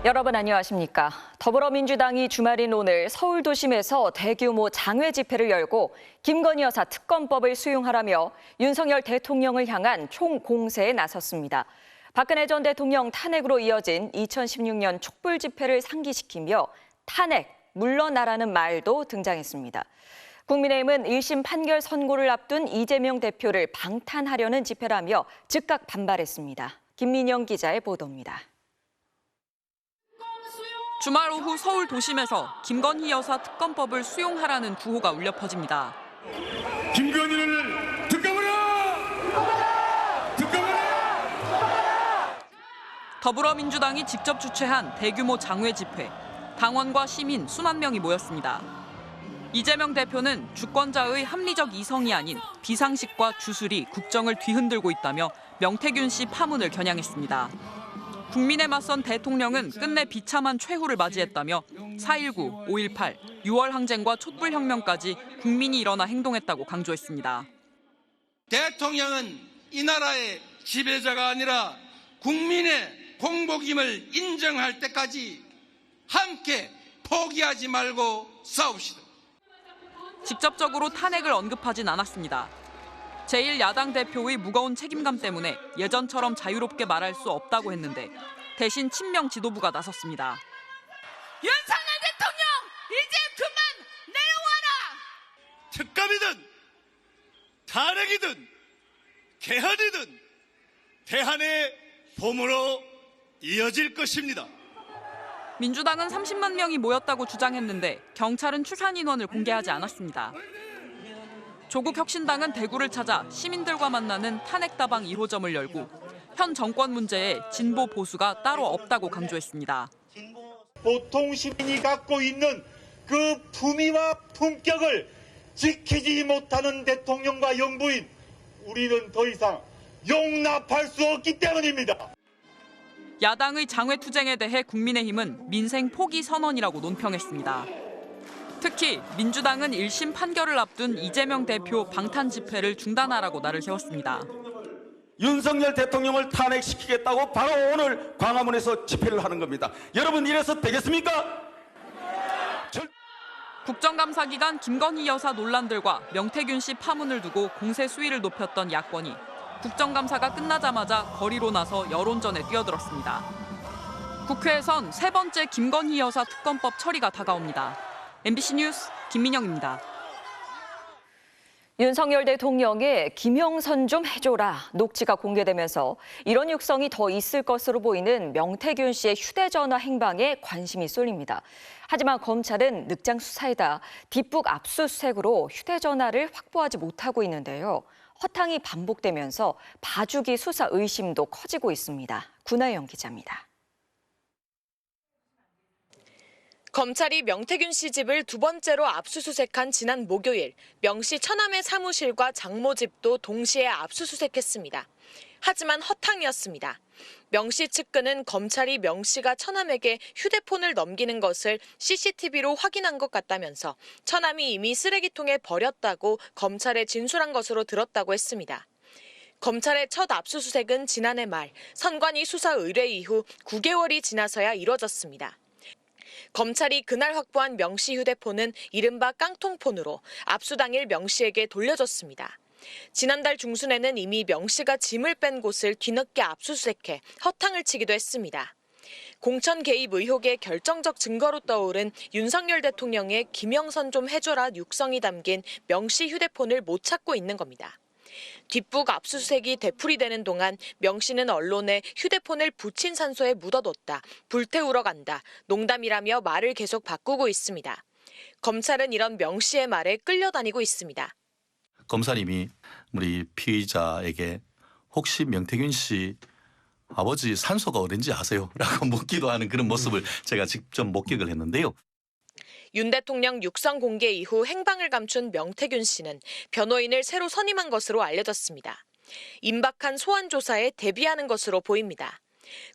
여러분 안녕하십니까? 더불어민주당이 주말인 오늘 서울 도심에서 대규모 장외 집회를 열고 김건희 여사 특검법을 수용하라며 윤석열 대통령을 향한 총공세에 나섰습니다. 박근혜 전 대통령 탄핵으로 이어진 2016년 촛불 집회를 상기시키며 탄핵, 물러나라는 말도 등장했습니다. 국민의힘은 1심 판결 선고를 앞둔 이재명 대표를 방탄하려는 집회라며 즉각 반발했습니다. 김민영 기자의 보도입니다. 주말 오후 서울 도심에서 김건희 여사 특검법을 수용하라는 구호가 울려 퍼집니다. 김건희를 특검하라! 특검하라! 더불어민주당이 직접 주최한 대규모 장외 집회. 당원과 시민 수만 명이 모였습니다. 이재명 대표는 주권자의 합리적 이성이 아닌 비상식과 주술이 국정을 뒤흔들고 있다며 명태균 씨 파문을 겨냥했습니다. 국민에 맞선 대통령은 끝내 비참한 최후를 맞이했다며 4.19, 5.18, 6월 항쟁과 촛불혁명까지 국민이 일어나 행동했다고 강조했습니다. 대통령은 이 나라의 지배자가 아니라 국민의 공복임을 인정할 때까지 함께 포기하지 말고 싸웁시다. 직접적으로 탄핵을 언급하진 않았습니다. 제1야당 대표의 무거운 책임감 때문에 예전처럼 자유롭게 말할 수 없다고 했는데 대신 친명 지도부가 나섰습니다. 윤석열 대통령, 이제 그만 내려와라! 특감이든 탄핵이든 개헌이든 대한의 봄으로 이어질 것입니다. 민주당은 30만 명이 모였다고 주장했는데 경찰은 추산 인원을 공개하지 않았습니다. 조국혁신당은 대구를 찾아 시민들과 만나는 탄핵다방 1호점을 열고 현 정권 문제에 진보 보수가 따로 없다고 강조했습니다. 보통 시민이 갖고 있는 그 품위와 품격을 지키지 못하는 대통령과 영부인, 우리는 더 이상 용납할 수 없기 때문입니다. 야당의 장외투쟁에 대해 국민의힘은 민생 포기 선언이라고 논평했습니다. 특히 민주당은 1심 판결을 앞둔 이재명 대표 방탄 집회를 중단하라고 날을 세웠습니다. 윤석열 대통령을 탄핵시키겠다고 바로 오늘 광화문에서 집회를 하는 겁니다. 여러분 이래서 되겠습니까? 국정감사 기간 김건희 여사 논란들과 명태균 씨 파문을 두고 공세 수위를 높였던 야권이 국정감사가 끝나자마자 거리로 나서 여론전에 뛰어들었습니다. 국회에선 세 번째 김건희 여사 특검법 처리가 다가옵니다. MBC 뉴스 김민영입니다. 윤석열 대통령의 김영선 좀 해줘라 녹취가 공개되면서 이런 육성이 더 있을 것으로 보이는 명태균 씨의 휴대전화 행방에 관심이 쏠립니다. 하지만 검찰은 늑장 수사이다 뒷북 압수수색으로 휴대전화를 확보하지 못하고 있는데요. 허탕이 반복되면서 봐주기 수사 의심도 커지고 있습니다. 구나영 기자입니다. 검찰이 명태균 씨 집을 두 번째로 압수수색한 지난 목요일, 명 씨 처남의 사무실과 장모 집도 동시에 압수수색했습니다. 하지만 허탕이었습니다. 명 씨 측근은 검찰이 명 씨가 처남에게 휴대폰을 넘기는 것을 CCTV로 확인한 것 같다면서 처남이 이미 쓰레기통에 버렸다고 검찰에 진술한 것으로 들었다고 했습니다. 검찰의 첫 압수수색은 지난해 말 선관위 수사 의뢰 이후 9개월이 지나서야 이뤄졌습니다. 검찰이 그날 확보한 명 씨 휴대폰은 이른바 깡통폰으로 압수 당일 명 씨에게 돌려줬습니다. 지난달 중순에는 이미 명 씨가 짐을 뺀 곳을 뒤늦게 압수수색해 허탕을 치기도 했습니다. 공천 개입 의혹의 결정적 증거로 떠오른 윤석열 대통령의 김영선 좀 해줘라 육성이 담긴 명 씨 휴대폰을 못 찾고 있는 겁니다. 뒷북 압수수색이 되풀이되는 동안 명 씨는 언론에 휴대폰을 부친 산소에 묻어뒀다, 불태우러 간다, 농담이라며 말을 계속 바꾸고 있습니다. 검찰은 이런 명 씨의 말에 끌려다니고 있습니다. 검사님이 우리 피의자에게 혹시 명태균 씨 아버지 산소가 어딘지 아세요? 라고 묻기도 하는 그런 모습을 제가 직접 목격을 했는데요. 윤 대통령 육성 공개 이후 행방을 감춘 명태균 씨는 변호인을 새로 선임한 것으로 알려졌습니다. 임박한 소환 조사에 대비하는 것으로 보입니다.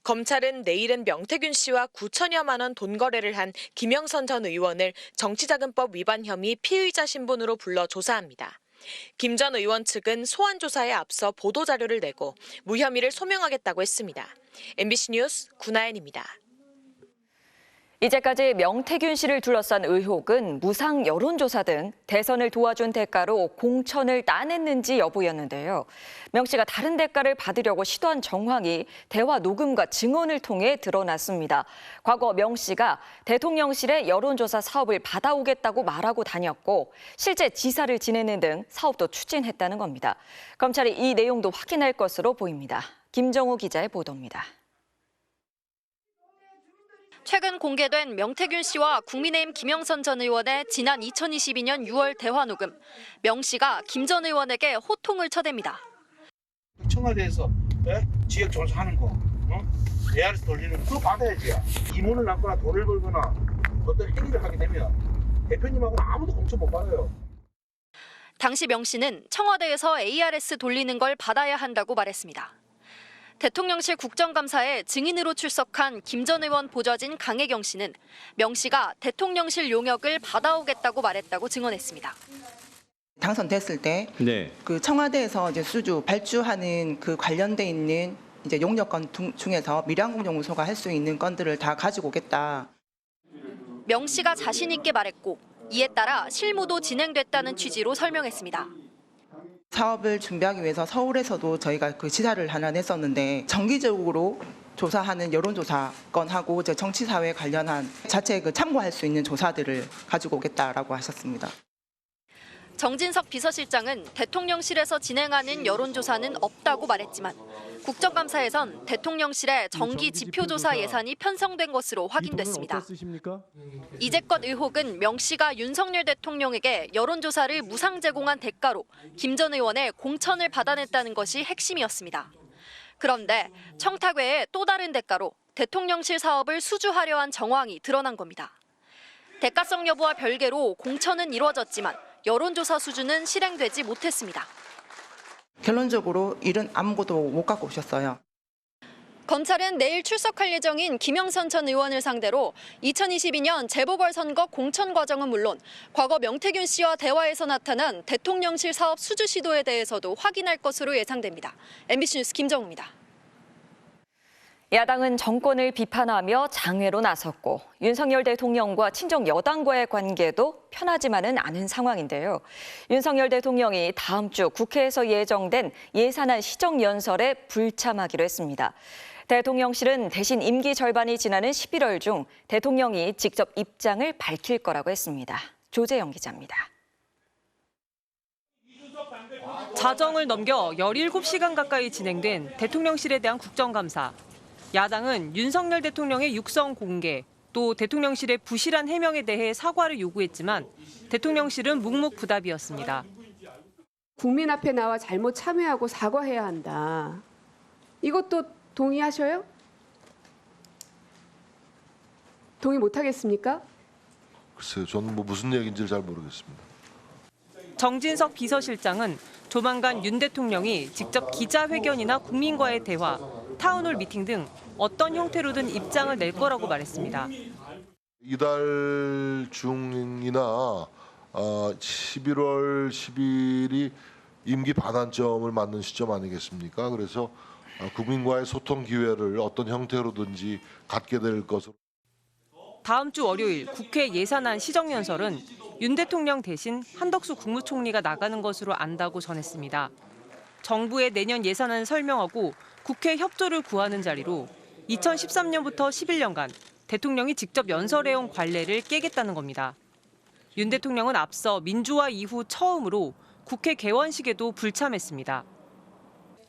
검찰은 내일은 명태균 씨와 9천여만 원 돈 거래를 한 김영선 전 의원을 정치자금법 위반 혐의 피의자 신분으로 불러 조사합니다. 김 전 의원 측은 소환 조사에 앞서 보도자료를 내고 무혐의를 소명하겠다고 했습니다. MBC 뉴스 구나연입니다. 이제까지 명태균 씨를 둘러싼 의혹은 무상 여론조사 등 대선을 도와준 대가로 공천을 따냈는지 여부였는데요. 명 씨가 다른 대가를 받으려고 시도한 정황이 대화 녹음과 증언을 통해 드러났습니다. 과거 명 씨가 대통령실의 여론조사 사업을 받아오겠다고 말하고 다녔고 실제 지사를 지내는 등 사업도 추진했다는 겁니다. 검찰이 이 내용도 확인할 것으로 보입니다. 김정우 기자의 보도입니다. 최근 공개된 명태균 씨와 국민의힘 김영선 전 의원의 지난 2022년 6월 대화 녹음. 명 씨가 김 전 의원에게 호통을 쳐댑니다. 청와대에서 지역 조사하는 거, ARS 돌리는 거 그거 받아야지. 이문을 남거나 돈을 벌거나 어떤 행위를 하게 되면 대표님하고는 아무도 공천 못 받아요. 당시 명 씨는 청와대에서 ARS 돌리는 걸 받아야 한다고 말했습니다. 대통령실 국정감사에 증인으로 출석한 김 전 의원 보좌진 강혜경 씨는 명 씨가 대통령실 용역을 받아오겠다고 말했다고 증언했습니다. 당선됐을 때 그 청와대에서 이제 수주 발주하는 그 관련돼 있는 이제 용역건 중에서 밀양공정무소가 할 수 있는 건들을 다 가지고 오겠다. 명 씨가 자신 있게 말했고 이에 따라 실무도 진행됐다는 취지로 설명했습니다. 사업을 준비하기 위해서 서울에서도 저희가 그 지사를 하나 냈었는데 정기적으로 조사하는 여론조사 건하고 이제 정치사회 관련한 자체 그 참고할 수 있는 조사들을 가지고 오겠다라고 하셨습니다. 정진석 비서실장은 대통령실에서 진행하는 여론조사는 없다고 말했지만 국정감사에선 대통령실의 정기 지표조사 예산이 편성된 것으로 확인됐습니다. 이제껏 의혹은 명 씨가 윤석열 대통령에게 여론조사를 무상 제공한 대가로 김 전 의원의 공천을 받아냈다는 것이 핵심이었습니다. 그런데 청탁 외에 또 다른 대가로 대통령실 사업을 수주하려 한 정황이 드러난 겁니다. 대가성 여부와 별개로 공천은 이루어졌지만 여론조사 수준은 실행되지 못했습니다. 결론적으로 일은 아무것도 못 갖고 오셨어요. 검찰은 내일 출석할 예정인 김영선 전 의원을 상대로 2022년 재보궐선거 공천 과정은 물론 과거 명태균 씨와 대화에서 나타난 대통령실 사업 수주 시도에 대해서도 확인할 것으로 예상됩니다. MBC 뉴스 김정우입니다. 야당은 정권을 비판하며 장외로 나섰고 윤석열 대통령과 친정 여당과의 관계도 편하지만은 않은 상황인데요. 윤석열 대통령이 다음 주 국회에서 예정된 예산안 시정연설에 불참하기로 했습니다. 대통령실은 대신 임기 절반이 지나는 11월 중 대통령이 직접 입장을 밝힐 거라고 했습니다. 조재영 기자입니다. 자정을 넘겨 17시간 가까이 진행된 대통령실에 대한 국정감사. 야당은 윤석열 대통령의 육성 공개, 또 대통령실의 부실한 해명에 대해 사과를 요구했지만 대통령실은 묵묵부답이었습니다. 국민 앞에 나와 잘못 참여하고 사과해야 한다. 이것도 동의하셔요? 동의 못하겠습니까? 글쎄요, 저는 무슨 얘기인지 잘 모르겠습니다. 정진석 비서실장은 조만간 윤 대통령이 직접 기자회견이나 국민과의 대화, 타운홀 미팅 등 어떤 형태로든 입장을 낼 거라고 말했습니다. 이달 중이나 11월 10일이 임기 반환점을 맞는 시점 아니겠습니까? 그래서 국민과의 소통 기회를 어떤 형태로든지 갖게 될 것으로. 다음 주 월요일 국회 예산안 시정연설은 윤 대통령 대신 한덕수 국무총리가 나가는 것으로 안다고 전했습니다. 정부의 내년 예산안을 설명하고 국회 협조를 구하는 자리로 2013년부터 11년간 대통령이 직접 연설해온 관례를 깨겠다는 겁니다. 윤 대통령은 앞서 민주화 이후 처음으로 국회 개원식에도 불참했습니다.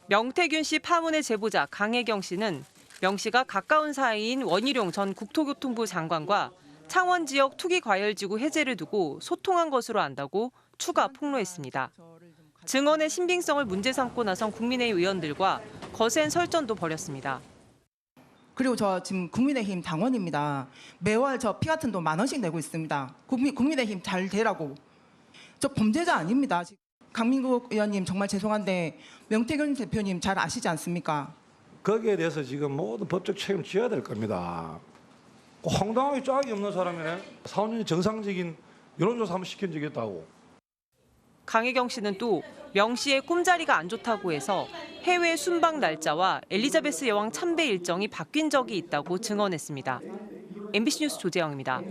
명태균 씨 파문의 제보자 강혜경 씨는 명 씨가 가까운 사이인 원희룡 전 국토교통부 장관과 창원 지역 투기과열지구 해제를 두고 소통한 것으로 안다고 추가 폭로했습니다. 증언의 신빙성을 문제 삼고 나선 국민의힘 의원들과 거센 설전도 벌였습니다. 그리고 저 지금 국민의힘 당원입니다. 매월 저 피 같은 돈 10,000원씩 내고 있습니다. 국민의힘 잘 되라고. 저 범죄자 아닙니다. 강민국 의원님 정말 죄송한데 명태균 대표님 잘 아시지 않습니까? 거기에 대해서 지금 모든 법적 책임을 져야 될 겁니다. 황당하게 짝이 없는 사람이네. 4년이 정상적인 여론조사 한번 시킨 적이 있다고. 강혜경 씨는 또 명 씨의 꿈자리가 안 좋다고 해서 해외 순방 날짜와 엘리자베스 여왕 참배 일정이 바뀐 적이 있다고 증언했습니다. MBC 뉴스 조재영입니다.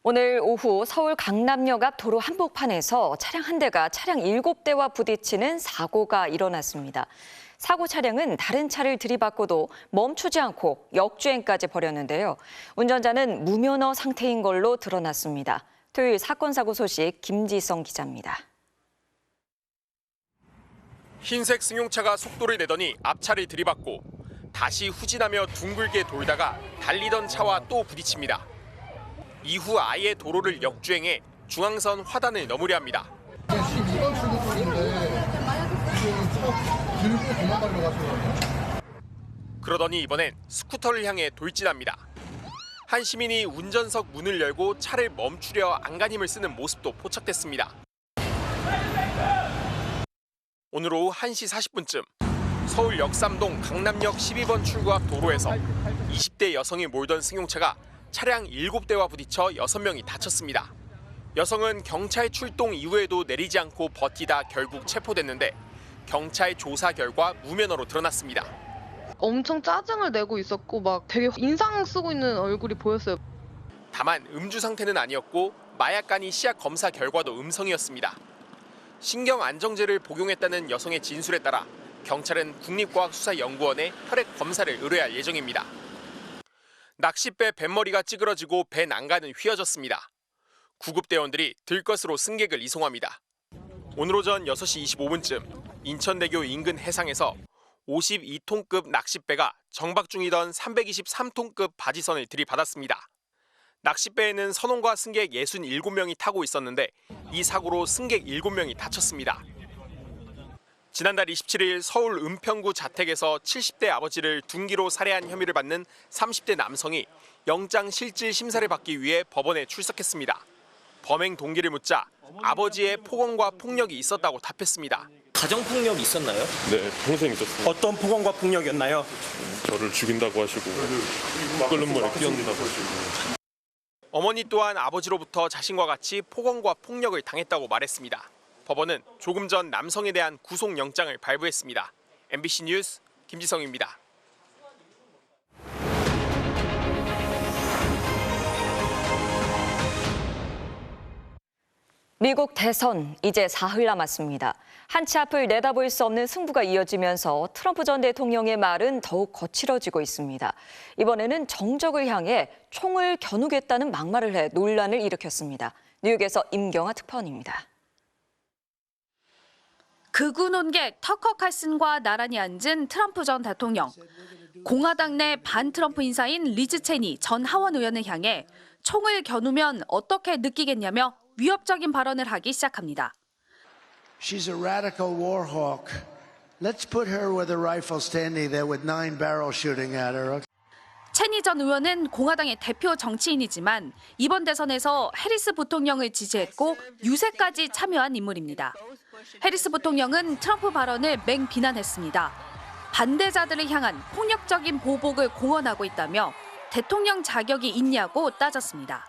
오늘 오후 서울 강남역 앞 도로 한복판에서 차량 한 대가 차량 7대와 부딪히는 사고가 일어났습니다. 사고 차량은 다른 차를 들이받고도 멈추지 않고 역주행까지 벌였는데요. 운전자는 무면허 상태인 걸로 드러났습니다. 토요일 사건 사고 소식 김지성 기자입니다. 흰색 승용차가 속도를 내더니 앞차를 들이받고 다시 후진하며 둥글게 돌다가 달리던 차와 또 부딪힙니다. 이후 아예 도로를 역주행해 중앙선 화단을 넘으려 합니다. 그러더니 이번엔 스쿠터를 향해 돌진합니다. 한 시민이 운전석 문을 열고 차를 멈추려 안간힘을 쓰는 모습도 포착됐습니다. 오늘 오후 1시 40분쯤 서울 역삼동 강남역 12번 출구 앞 도로에서 20대 여성이 몰던 승용차가 차량 7대와 부딪혀 6명이 다쳤습니다. 여성은 경찰 출동 이후에도 내리지 않고 버티다 결국 체포됐는데 경찰 조사 결과 무면허로 드러났습니다. 엄청 짜증을 내고 있었고 막 되게 인상 쓰고 있는 얼굴이 보였어요. 다만 음주 상태는 아니었고 마약간이 시약 검사 결과도 음성이었습니다. 신경안정제를 복용했다는 여성의 진술에 따라 경찰은 국립과학수사연구원에 혈액 검사를 의뢰할 예정입니다. 낚싯배 뱃머리가 찌그러지고 배 난간은 휘어졌습니다. 구급대원들이 들것으로 승객을 이송합니다. 오늘 오전 6시 25분쯤 인천대교 인근 해상에서 52톤급 낚싯배가 정박 중이던 323톤급 바지선을 들이받았습니다. 낚싯배에는 선원과 승객 67명이 타고 있었는데 이 사고로 승객 7명이 다쳤습니다. 지난달 27일 서울 은평구 자택에서 70대 아버지를 둔기로 살해한 혐의를 받는 30대 남성이 영장 실질 심사를 받기 위해 법원에 출석했습니다. 범행 동기를 묻자 아버지의 폭언과 폭력이 있었다고 답했습니다. 가정폭력 있었나요? 네, 평생 있었어요. 어떤 폭언과 폭력이었나요? 저를 죽인다고 하시고 끓는 물에 끼얹는다고 하시고. 어머니 또한 아버지로부터 자신과 같이 폭언과 폭력을 당했다고 말했습니다. 법원은 조금 전 남성에 대한 구속영장을 발부했습니다. MBC 뉴스 김지성입니다. 미국 대선 이제 사흘 남았습니다. 한치 앞을 내다볼 수 없는 승부가 이어지면서 트럼프 전 대통령의 말은 더욱 거칠어지고 있습니다. 이번에는 정적을 향해 총을 겨누겠다는 막말을 해 논란을 일으켰습니다. 뉴욕에서 임경아 특파원입니다. 극우 논객 터커 칼슨과 나란히 앉은 트럼프 전 대통령. 공화당 내 반트럼프 인사인 리즈 체니 전 하원 의원을 향해 총을 겨누면 어떻게 느끼겠냐며 위협적인 발언을 하기 시작합니다. She's a radical war hawk. Let's put her with a rifle standing there with 9 barrels shooting at her. 체니 전 의원은 공화당의 대표 정치인이지만 이번 대선에서 해리스 부통령을 지지했고 유세까지 참여한 인물입니다. 해리스 부통령은 트럼프 발언을 맹비난했습니다. 반대자들을 향한 폭력적인 보복을 공언하고 있다며 대통령 자격이 있냐고 따졌습니다.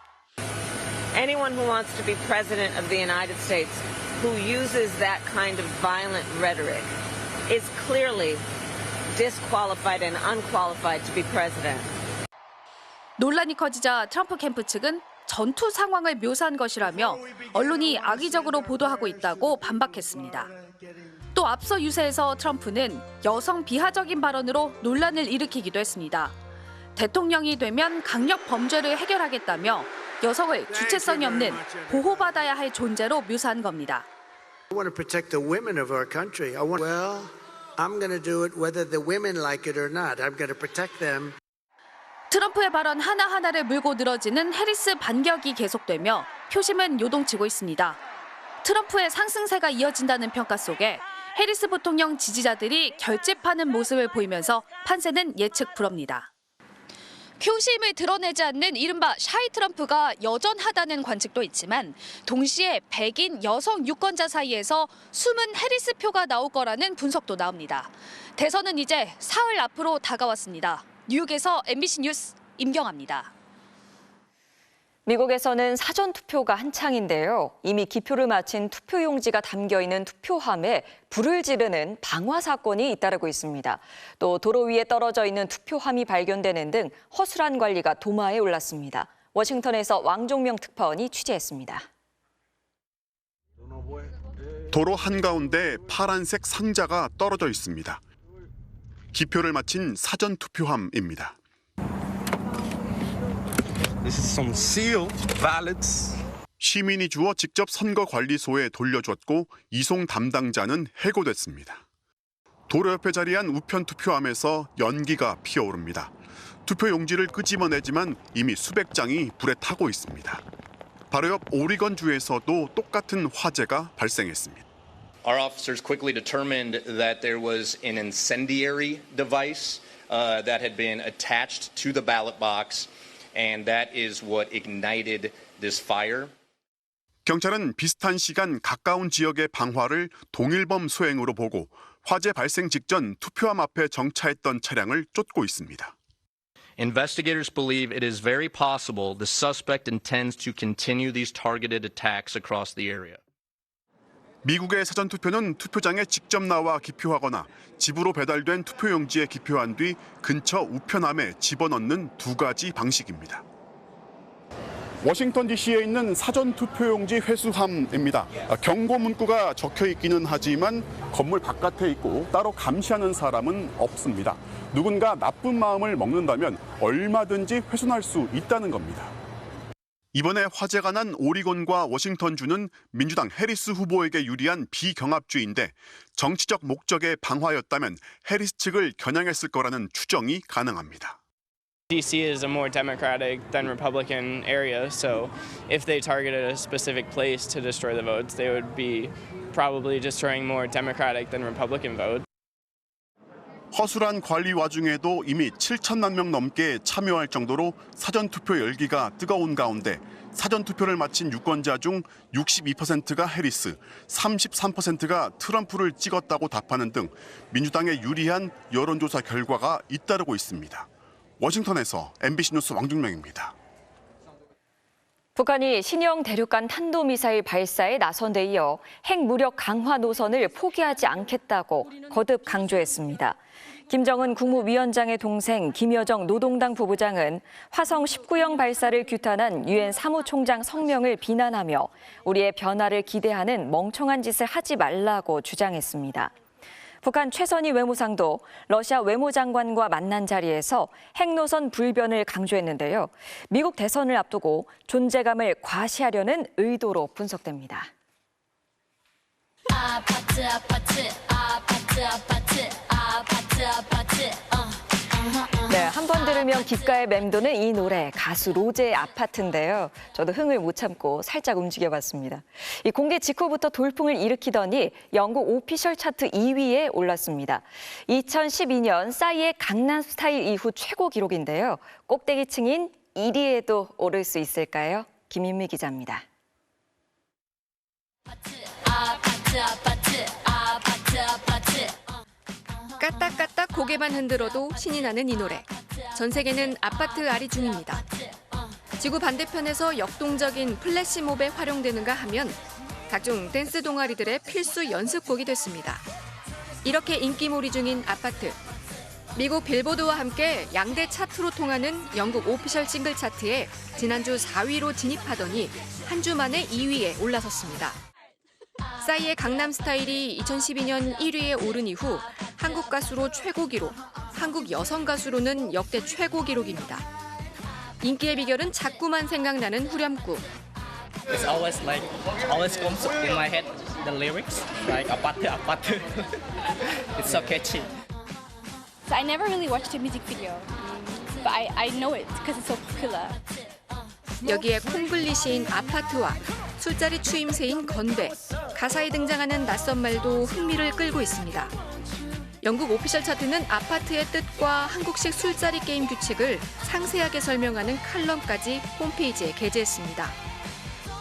Anyone who wants to be president of the United States who uses that kind of violent rhetoric is clearly disqualified and unqualified to be president. 논란이 커지자 트럼프 캠프 측은 전투 상황을 묘사한 것이라며 언론이 악의적으로 보도하고 있다고 반박했습니다. 또 앞서 유세에서 트럼프는 여성 비하적인 발언으로 논란을 일으키기도 했습니다. 대통령이 되면 강력 범죄를 해결하겠다며 여성을 주체성이 없는 보호받아야 할 존재로 묘사한 겁니다. I want to protect the women of our country. Well, I'm going to do it whether the women like it or not. I'm going to protect them. 트럼프의 발언 하나하나를 물고 늘어지는 해리스 반격이 계속되며 표심은 요동치고 있습니다. 트럼프의 상승세가 이어진다는 평가 속에 해리스 부통령 지지자들이 결집하는 모습을 보이면서 판세는 예측 불허입니다. 표심을 드러내지 않는 이른바 샤이 트럼프가 여전하다는 관측도 있지만 동시에 백인 여성 유권자 사이에서 숨은 해리스 표가 나올 거라는 분석도 나옵니다. 대선은 이제 사흘 앞으로 다가왔습니다. 뉴욕에서 MBC 뉴스 임경아입니다. 미국에서는 사전투표가 한창인데요. 이미 기표를 마친 투표용지가 담겨있는 투표함에 불을 지르는 방화 사건이 잇따르고 있습니다. 또 도로 위에 떨어져 있는 투표함이 발견되는 등 허술한 관리가 도마에 올랐습니다. 워싱턴에서 왕종명 특파원이 취재했습니다. 도로 한가운데 파란색 상자가 떨어져 있습니다. 기표를 마친 사전투표함입니다. This is some sealed ballots. 시민이 주어 직접 선거관리소에 돌려줬고 이송 담당자는 해고됐습니다. 도로 옆에 자리한 우편 투표함에서 연기가 피어오릅니다. 투표용지를 끄집어내지만 이미 수백 장이 불에 타고 있습니다. 바로 옆 오리건주에서도 똑같은 화재가 발생했습니다. Our officers quickly determined that there was an incendiary device that had been attached to the ballot box. And that is what ignited this fire. 경찰은 비슷한 시간 가까운 지역의 방화를 동일범 소행으로 보고 화재 발생 직전 투표함 앞에 정차했던 차량을 쫓고 있습니다. Investigators believe it is very possible the suspect intends to continue these targeted attacks across the area. 미국의 사전투표는 투표장에 직접 나와 기표하거나 집으로 배달된 투표용지에 기표한 뒤 근처 우편함에 집어넣는 두 가지 방식입니다. 워싱턴 DC에 있는 사전투표용지 회수함입니다. 경고 문구가 적혀 있기는 하지만 건물 바깥에 있고 따로 감시하는 사람은 없습니다. 누군가 나쁜 마음을 먹는다면 얼마든지 훼손할 수 있다는 겁니다. 이번에 화재가 난 오리곤과 워싱턴주는 민주당 해리스 후보에게 유리한 비경합주인데 정치적 목적의 방화였다면 해리스 측을 겨냥했을 거라는 추정이 가능합니다. DC is a more Democratic than Republican area, so if they targeted a specific place to destroy the votes, they would be probably destroying more Democratic than Republican votes. 허술한 관리 와중에도 이미 7천만 명 넘게 참여할 정도로 사전투표 열기가 뜨거운 가운데 사전투표를 마친 유권자 중 62%가 해리스, 33%가 트럼프를 찍었다고 답하는 등 민주당에 유리한 여론조사 결과가 잇따르고 있습니다. 워싱턴에서 MBC 뉴스 왕중명입니다. 북한이 신형 대륙간 탄도미사일 발사에 나선 데 이어 핵무력 강화 노선을 포기하지 않겠다고 거듭 강조했습니다. 김정은 국무위원장의 동생 김여정 노동당 부부장은 화성 19형 발사를 규탄한 유엔 사무총장 성명을 비난하며 우리의 변화를 기대하는 멍청한 짓을 하지 말라고 주장했습니다. 북한 최선희 외무상도 러시아 외무장관과 만난 자리에서 핵노선 불변을 강조했는데요. 미국 대선을 앞두고 존재감을 과시하려는 의도로 분석됩니다. 아파트 아파트 아파트 아파트 아파트 아파트 네, 한 번 들으면 귓가에 맴도는 이 노래, 가수 로제의 아파트인데요. 저도 흥을 못 참고 살짝 움직여봤습니다. 이 공개 직후부터 돌풍을 일으키더니 영국 오피셜 차트 2위에 올랐습니다. 2012년 싸이의 강남스타일 이후 최고 기록인데요. 꼭대기층인 1위에도 오를 수 있을까요? 김인미 기자입니다. 아파트 아파트 아파트 아파트 까딱까딱 고개만 흔들어도 신이 나는 이 노래. 전 세계는 아파트 아리 중입니다. 지구 반대편에서 역동적인 플래시몹에 활용되는가 하면 각종 댄스 동아리들의 필수 연습곡이 됐습니다. 이렇게 인기몰이 중인 아파트. 미국 빌보드와 함께 양대 차트로 통하는 영국 오피셜 싱글 차트에 지난주 4위로 진입하더니 한 주 만에 2위에 올라섰습니다. 싸이의 강남스타일이 2012년 1위에 오른 이후 한국 가수로 최고 기록, 한국 여성 가수로는 역대 최고 기록입니다. 인기의 비결은 자꾸만 생각나는 후렴구. It's always comes in my head the lyrics like 아파트 아파트. It's so catchy. So I never really watched the music video, but I know it because it's so popular. 여기에 콩글리시인 아파트와 술자리 추임새인 건배, 가사에 등장하는 낯선 말도 흥미를 끌고 있습니다. 영국 오피셜 차트는 아파트의 뜻과 한국식 술자리 게임 규칙을 상세하게 설명하는 칼럼까지 홈페이지에 게재했습니다.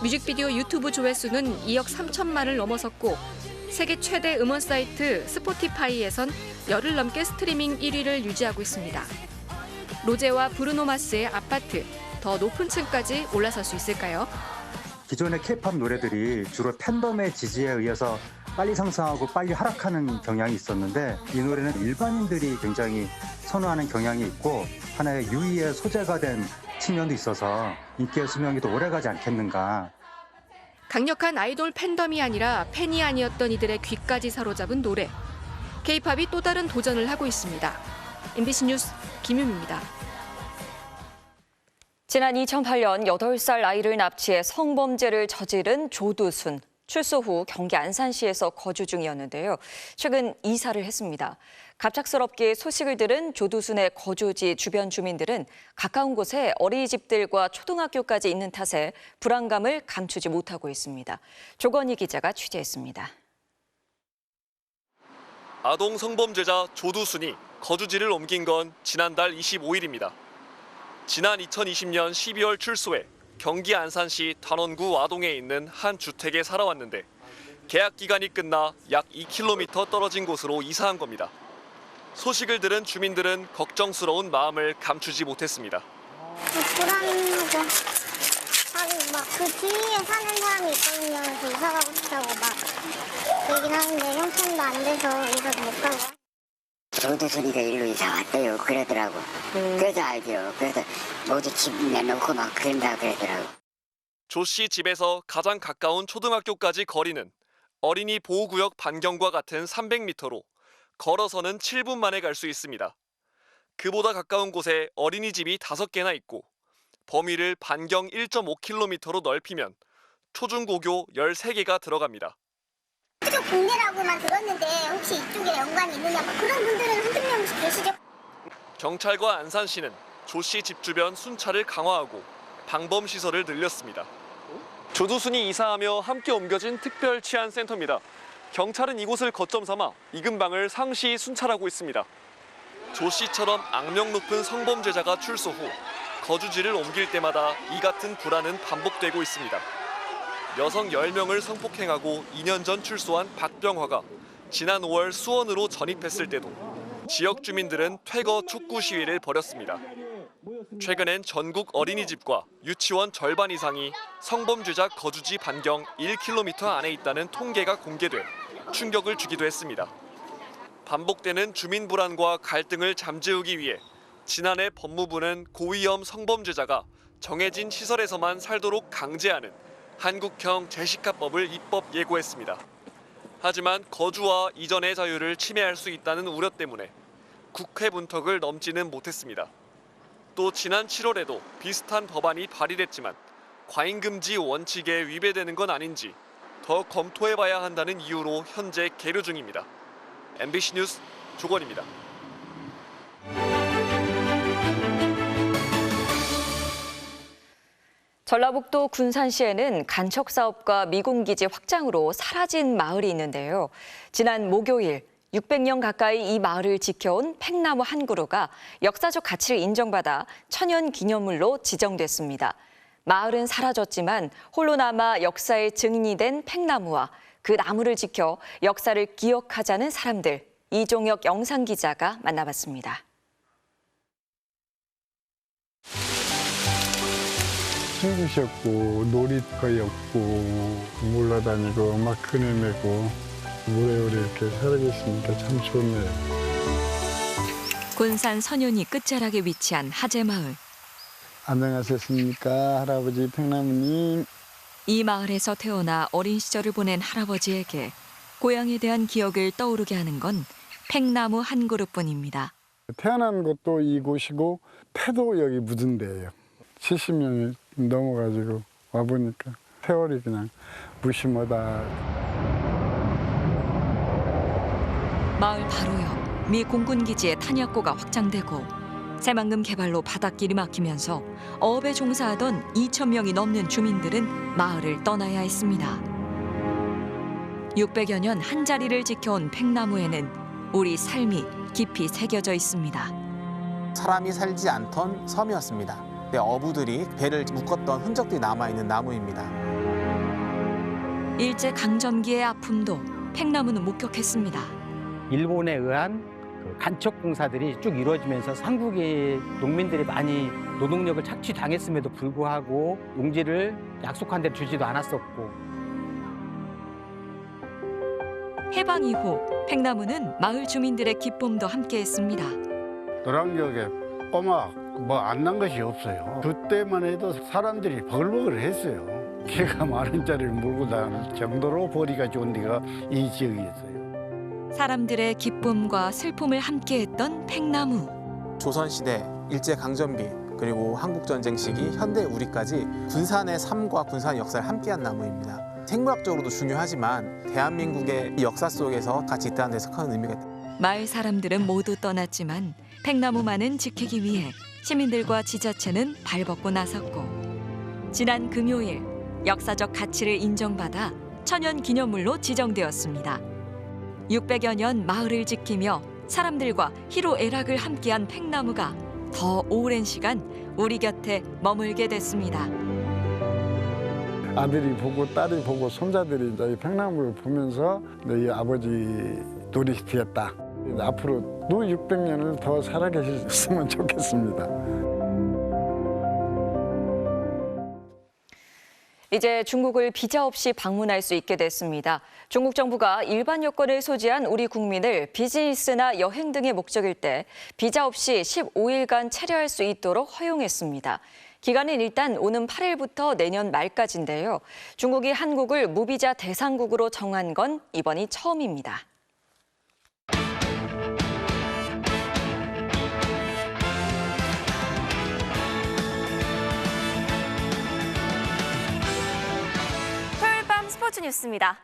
뮤직비디오 유튜브 조회수는 2억 3천만을 넘어섰고 세계 최대 음원 사이트 스포티파이에선 열흘 넘게 스트리밍 1위를 유지하고 있습니다. 로제와 브루노 마스의 아파트, 더 높은 층까지 올라설 수 있을까요? 기존의 K-팝 노래들이 주로 팬덤의 지지에 의해서 빨리 상승하고 빨리 하락하는 경향이 있었는데 이 노래는 일반인들이 굉장히 선호하는 경향이 있고 하나의 유의의 소재가 된 측면도 있어서 인기의 수명이 더 오래가지 않겠는가. 강력한 아이돌 팬덤이 아니라 팬이 아니었던 이들의 귀까지 사로잡은 노래. K-팝이 또 다른 도전을 하고 있습니다. MBC 뉴스 김유미입니다. 지난 2008년 8살 아이를 납치해 성범죄를 저지른 조두순. 출소 후 경기 안산시에서 거주 중이었는데요. 최근 이사를 했습니다. 갑작스럽게 소식을 들은 조두순의 거주지 주변 주민들은 가까운 곳에 어린이집들과 초등학교까지 있는 탓에 불안감을 감추지 못하고 있습니다. 조건희 기자가 취재했습니다. 아동 성범죄자 조두순이 거주지를 옮긴 건 지난달 25일입니다. 지난 2020년 12월 출소해 경기 안산시 단원구 와동에 있는 한 주택에 살아왔는데 계약 기간이 끝나 약 2km 떨어진 곳으로 이사한 겁니다. 소식을 들은 주민들은 걱정스러운 마음을 감추지 못했습니다. 불안하고 막 그 주위에 사는 사람이 있거든요. 그래서 이사 가고 싶다고 막 얘기를 하는데 형편도 안 돼서 이사도 못 가고. 조두순이가 일로 이사 왔대요. 그러더라고. 그래서 알죠. 그래서 모두 집 내놓고 막 그런다 그러더라고. 조 씨 집에서 가장 가까운 초등학교까지 거리는 어린이 보호구역 반경과 같은 300m로 걸어서는 7분 만에 갈 수 있습니다. 그보다 가까운 곳에 어린이집이 5개나 있고 범위를 반경 1.5km로 넓히면 초중고교 13개가 들어갑니다. 이쪽 국내라고만 들었는데 혹시 이쪽에 연관이 있느냐 뭐 그런 분들은 한두 명씩 계시죠? 경찰과 안산시는 조 씨 집 주변 순찰을 강화하고 방범 시설을 늘렸습니다. 조두순이 이사하며 함께 옮겨진 특별 치안 센터입니다. 경찰은 이곳을 거점 삼아 이근방을 상시 순찰하고 있습니다. 조 씨처럼 악명 높은 성범죄자가 출소 후 거주지를 옮길 때마다 이 같은 불안은 반복되고 있습니다. 여성 10명을 성폭행하고 2년 전 출소한 박병화가 지난 5월 수원으로 전입했을 때도 지역 주민들은 퇴거 촉구 시위를 벌였습니다. 최근엔 전국 어린이집과 유치원 절반 이상이 성범죄자 거주지 반경 1km 안에 있다는 통계가 공개돼 충격을 주기도 했습니다. 반복되는 주민 불안과 갈등을 잠재우기 위해 지난해 법무부는 고위험 성범죄자가 정해진 시설에서만 살도록 강제하는 한국형 제시카법을 입법 예고했습니다. 하지만 거주와 이전의 자유를 침해할 수 있다는 우려 때문에 국회 문턱을 넘지는 못했습니다. 또 지난 7월에도 비슷한 법안이 발의됐지만 과잉금지 원칙에 위배되는 건 아닌지 더 검토해봐야 한다는 이유로 현재 계류 중입니다. MBC 뉴스 조건입니다. 전라북도 군산시에는 간척 사업과 미군기지 확장으로 사라진 마을이 있는데요. 지난 목요일 600년 가까이 이 마을을 지켜온 팽나무 한 그루가 역사적 가치를 인정받아 천연기념물로 지정됐습니다. 마을은 사라졌지만 홀로 남아 역사의 증인이 된 팽나무와 그 나무를 지켜 역사를 기억하자는 사람들, 이종혁 영상기자가 만나봤습니다. 친구셨고 놀이터였고 몰라다니고 막 그네매고 오래오래 이렇게 살아계시니까 참 좋네요. 군산 선윤이 끝자락에 위치한 하재마을. 안녕하셨습니까, 할아버지 팽나무님. 이 마을에서 태어나 어린 시절을 보낸 할아버지에게 고향에 대한 기억을 떠오르게 하는 건 팽나무 한 그루뿐입니다. 태어난 곳도 이곳이고 패도 여기 묻은 데예요. 70년이 넘어가지고 와보니까 세월이 그냥 무심하다. 마을 바로 옆 미 공군기지의 탄약고가 확장되고 새만금 개발로 바닷길이 막히면서 어업에 종사하던 2,000명이 넘는 주민들은 마을을 떠나야 했습니다. 600여 년 한자리를 지켜온 팽나무에는 우리 삶이 깊이 새겨져 있습니다. 사람이 살지 않던 섬이었습니다. 어부들이 배를 묶었던 흔적들이 남아있는 나무입니다. 일제 강점기의 아픔도 팽나무는 목격했습니다. 일본에 의한 간척 공사들이 쭉 이루어지면서 한국의 농민들이 많이 노동력을 착취당했음에도 불구하고 농지를 약속한 대로 주지도 않았었고. 해방 이후 팽나무는 마을 주민들의 기쁨도 함께했습니다. 노량역에 꼬막 뭐 안 난 것이 없어요. 그때만 해도 사람들이 버글버글 했어요. 개가 10,000원짜리를 몰고 다닐 정도로 보리가 좋은 데가 이 지역이었어요. 사람들의 기쁨과 슬픔을 함께했던 팽나무. 조선시대, 일제강점기, 그리고 한국전쟁 시기, 현대 우리까지 군산의 삶과 군산 역사를 함께한 나무입니다. 생물학적으로도 중요하지만 대한민국의 역사 속에서 같이 있다는 데서 큰 의미가 있다. 마을 사람들은 모두 떠났지만 팽나무만은 지키기 위해 시민들과 지자체는 발벗고 나섰고, 지난 금요일 역사적 가치를 인정받아 천연기념물로 지정되었습니다. 600여 년 마을을 지키며 사람들과 희로애락을 함께한 팽나무가 더 오랜 시간 우리 곁에 머물게 됐습니다. 아들이 보고 딸이 보고 손자들이 이제 이 팽나무를 보면서 내 아버지 노릇이 되었다. 앞으로도 600년을 더 살아계셨으면 좋겠습니다. 이제 중국을 비자 없이 방문할 수 있게 됐습니다. 중국 정부가 일반 여권을 소지한 우리 국민을 비즈니스나 여행 등의 목적일 때 비자 없이 15일간 체류할 수 있도록 허용했습니다. 기간은 일단 오는 8일부터 내년 말까지인데요. 중국이 한국을 무비자 대상국으로 정한 건 이번이 처음입니다. 토요일 밤 스포츠 뉴스입니다.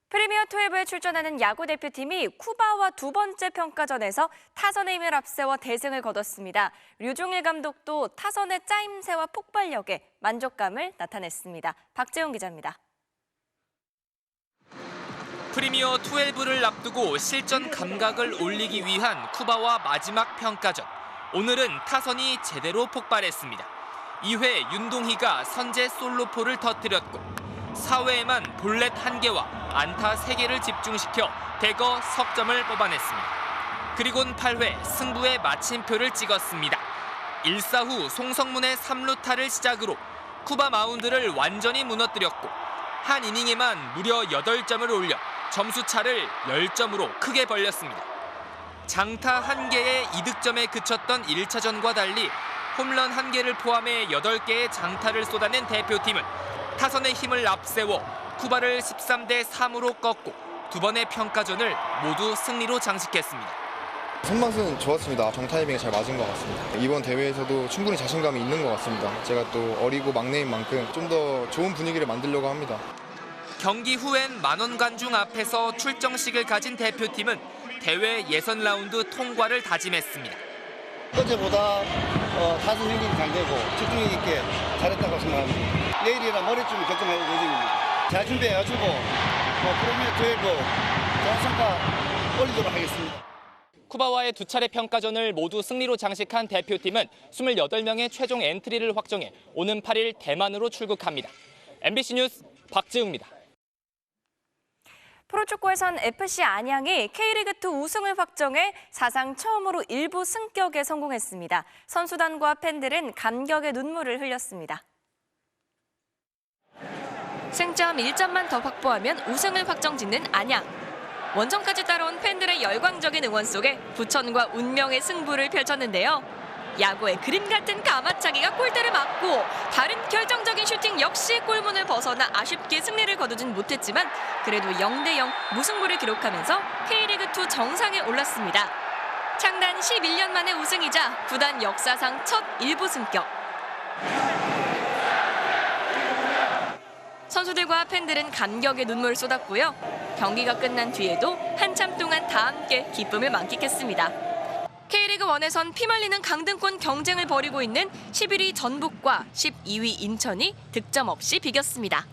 프리미어 12에 출전하는 야구 대표팀이 쿠바와 두 번째 평가전에서 타선의 힘을 앞세워 대승을 거뒀습니다. 류종일 감독도 타선의 짜임새와 폭발력에 만족감을 나타냈습니다. 박재훈 기자입니다. 프리미어 12를 앞두고 실전 감각을 올리기 위한 쿠바와 마지막 평가전. 오늘은 타선이 제대로 폭발했습니다. 2회 윤동희가 선제 솔로포를 터뜨렸고 4회에만 볼넷 1개와 안타 3개를 집중시켜 대거 석점을 뽑아냈습니다. 그리곤 8회 승부의 마침표를 찍었습니다. 1사 후 송성문의 3루타를 시작으로 쿠바 마운드를 완전히 무너뜨렸고 한 이닝에만 무려 8점을 올려 점수차를 10점으로 크게 벌렸습니다. 장타 1개의 2득점에 그쳤던 1차전과 달리 홈런 1개를 포함해 8개의 장타를 쏟아낸 대표팀은 타선의 힘을 앞세워 쿠바를 13대 3으로 꺾고 두 번의 평가전을 모두 승리로 장식했습니다. 선방은 좋았습니다. 정타이밍에 잘 맞은 것 같습니다. 이번 대회에서도 충분히 자신감이 있는 것 같습니다. 제가 또 어리고 막내인 만큼 좀 더 좋은 분위기를 만들려고 합니다. 경기 후엔 만원 관중 앞에서 출정식을 가진 대표팀은 대회 예선 라운드 통과를 다짐했습니다. 어제보다 타선 힐링이 잘 되고 집중력 있게 잘했다고 생각합니다. 내일이라 머리쯤 결정할 예정입니다. 잘 준비해가지고 프리미어 12 좋은 성과 올리도록 하겠습니다. 쿠바와의 두 차례 평가전을 모두 승리로 장식한 대표팀은 28명의 최종 엔트리를 확정해 오는 8일 대만으로 출국합니다. MBC 뉴스 박지웅입니다. 프로축구에선 FC 안양이 K리그2 우승을 확정해 사상 처음으로 일부 승격에 성공했습니다. 선수단과 팬들은 감격의 눈물을 흘렸습니다. 승점 1점만 더 확보하면 우승을 확정짓는 안양. 원정까지 따라온 팬들의 열광적인 응원 속에 부천과 운명의 승부를 펼쳤는데요. 야구의 그림 같은 가마차기가 골대를 맞고 다른 결정적인 슈팅 역시 골문을 벗어나 아쉽게 승리를 거두진 못했지만 그래도 0대0 무승부를 기록하면서 K리그2 정상에 올랐습니다. 창단 11년 만의 우승이자 구단 역사상 첫 일부 승격. 선수들과 팬들은 감격의 눈물을 쏟았고요. 경기가 끝난 뒤에도 한참 동안 다 함께 기쁨을 만끽했습니다. K리그1에선 피말리는 강등권 경쟁을 벌이고 있는 11위 전북과 12위 인천이 득점 없이 비겼습니다.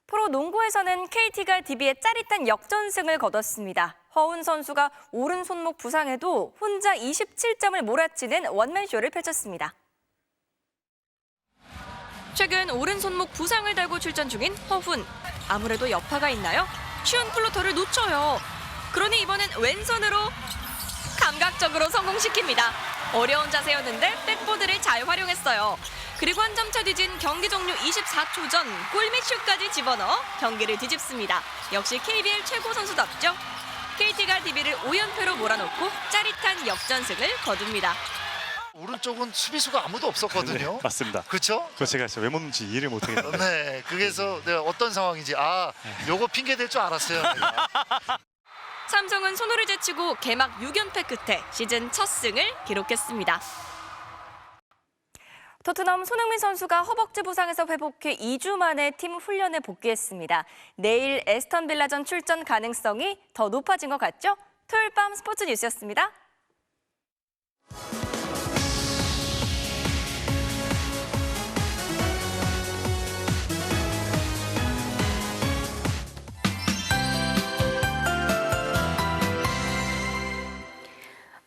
프로 농구에서는 KT가 DB에 짜릿한 역전승을 거뒀습니다. 허운 선수가 오른손목 부상에도 혼자 27점을 몰아치는 원맨쇼를 펼쳤습니다. 최근 오른손목 부상을 달고 출전 중인 허훈. 아무래도 여파가 있나요? 쉬운 플로터를 놓쳐요. 그러니 이번엔 왼손으로 감각적으로 성공시킵니다. 어려운 자세였는데 백보드를 잘 활용했어요. 그리고 한 점 차 뒤진 경기 종료 24초 전 골밑슛까지 집어넣어 경기를 뒤집습니다. 역시 KBL 최고 선수답죠. KT가 DB를 5연패로 몰아놓고 짜릿한 역전승을 거둡니다. 오른쪽은 수비수가 아무도 없었거든요. 네, 맞습니다. 그렇죠? 그거 제가 진짜 왜 먹는지 이해를 못하겠는데. 네, 그래서 내가 어떤 상황인지 요거 핑계 댈 줄 알았어요. 내가. 삼성은 손호를 제치고 개막 6연패 끝에 시즌 첫 승을 기록했습니다. 토트넘 손흥민 선수가 허벅지 부상에서 회복해 2주 만에 팀 훈련에 복귀했습니다. 내일 에스턴 빌라전 출전 가능성이 더 높아진 것 같죠? 토요일 밤 스포츠 뉴스였습니다.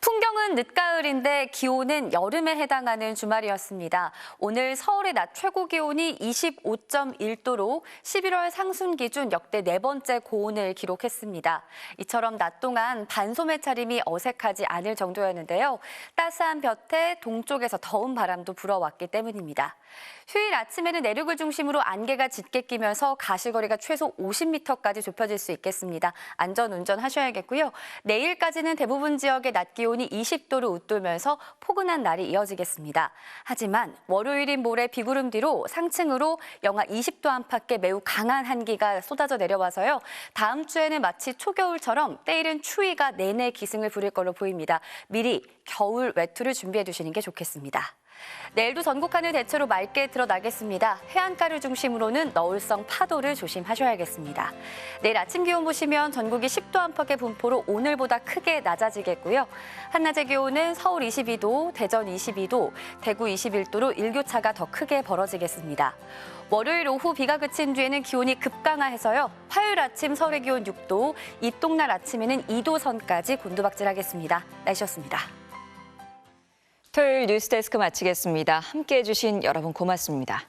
풍경은 늦가을인데 기온은 여름에 해당하는 주말이었습니다. 오늘 서울의 낮 최고 기온이 25.1도로 11월 상순 기준 역대 4번째 고온을 기록했습니다. 이처럼 낮 동안 반소매 차림이 어색하지 않을 정도였는데요. 따스한 볕에 동쪽에서 더운 바람도 불어왔기 때문입니다. 휴일 아침에는 내륙을 중심으로 안개가 짙게 끼면서 가시거리가 최소 50m까지 좁혀질 수 있겠습니다. 안전 운전하셔야겠고요. 내일까지는 대부분 지역의 낮 기온이 20도를 웃돌면서 포근한 날이 이어지겠습니다. 하지만 월요일인 모레 비구름 뒤로 상층으로 영하 20도 안팎의 매우 강한 한기가 쏟아져 내려와서요. 다음 주에는 마치 초겨울처럼 때이른 추위가 내내 기승을 부릴 걸로 보입니다. 미리 겨울 외투를 준비해 두시는 게 좋겠습니다. 내일도 전국 하늘 대체로 맑게 드러나겠습니다. 해안가를 중심으로는 너울성 파도를 조심하셔야겠습니다. 내일 아침 기온 보시면 전국이 10도 안팎의 분포로 오늘보다 크게 낮아지겠고요. 한낮의 기온은 서울 22도, 대전 22도, 대구 21도로 일교차가 더 크게 벌어지겠습니다. 월요일 오후 비가 그친 뒤에는 기온이 급강하해서요. 화요일 아침 서울의 기온 6도, 입동날 아침에는 2도 선까지 곤두박질하겠습니다. 날씨였습니다. 토요일 뉴스데스크 마치겠습니다. 함께해 주신 여러분 고맙습니다.